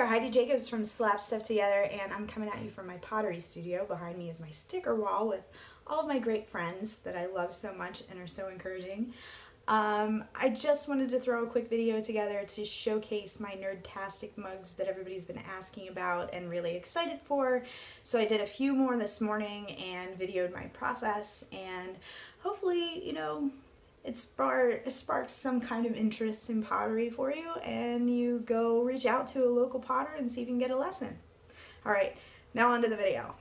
there, Heidi Jacobs from Slap Stuff Together, and I'm coming at you from my pottery studio. Behind me is my sticker wall with all of my great friends that I love so much and are so encouraging. I just wanted to throw a quick video together to showcase my Nerdtastic mugs that everybody's been asking about and really excited for. So I did a few more this morning and videoed my process, and hopefully, it sparks some kind of interest in pottery for you, and you go reach out to a local potter and see if you can get a lesson. All right, now on to the video.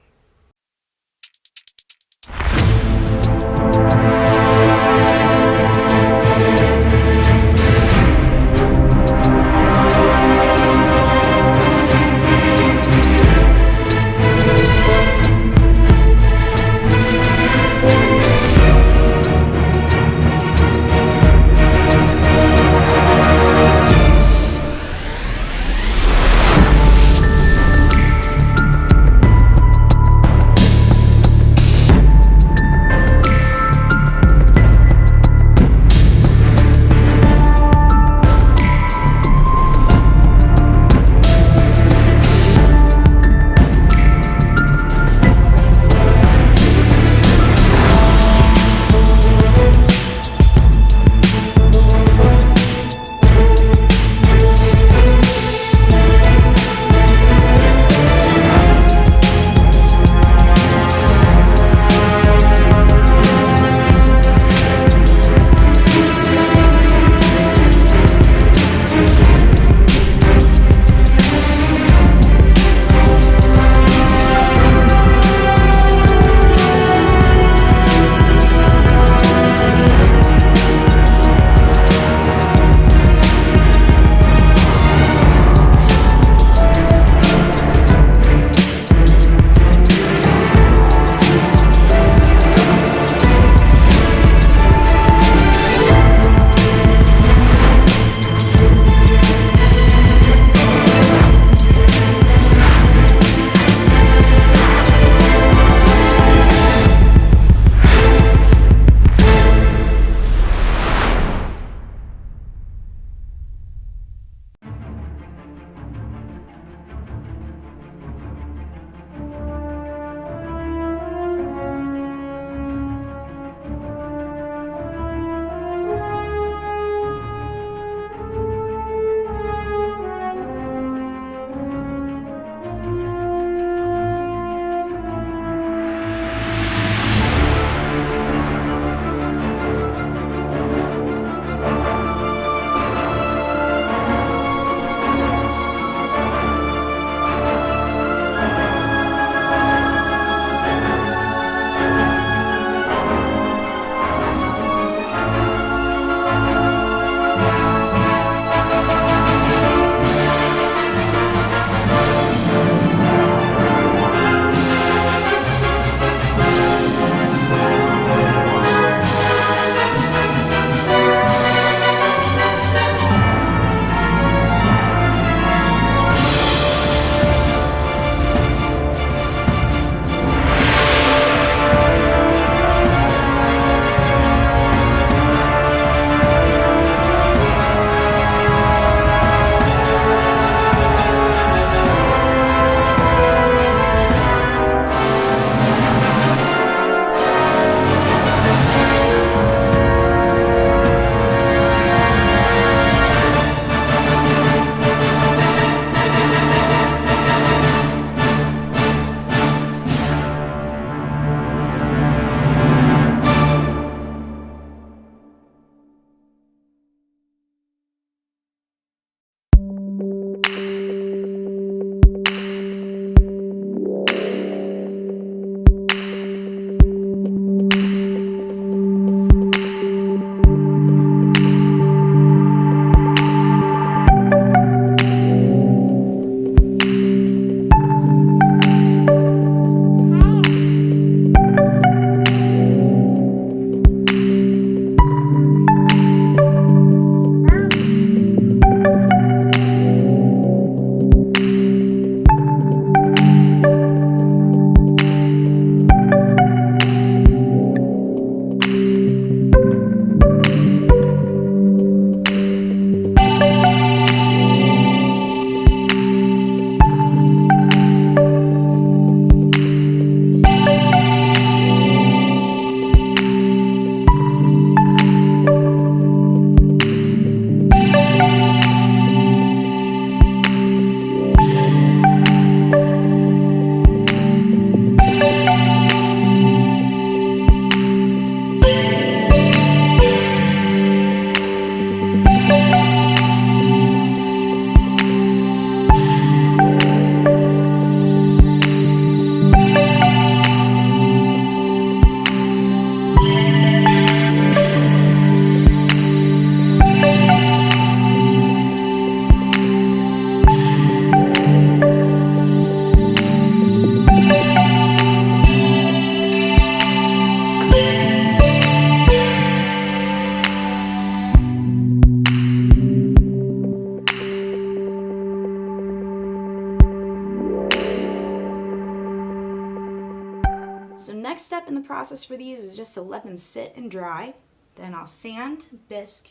next step in the process for these is just to let them sit and dry. Then I'll sand, bisque,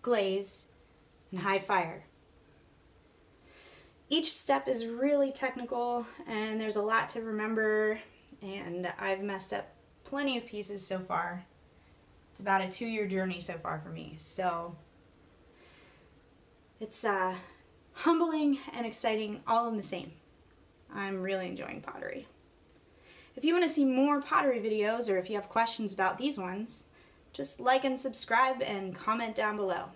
glaze, and high fire. Each step is really technical and there's a lot to remember, and I've messed up plenty of pieces so far. It's about a 2-year journey so far for me, so it's humbling and exciting all in the same. I'm really enjoying pottery. If you want to see more pottery videos, or if you have questions about these ones, just like and subscribe and comment down below.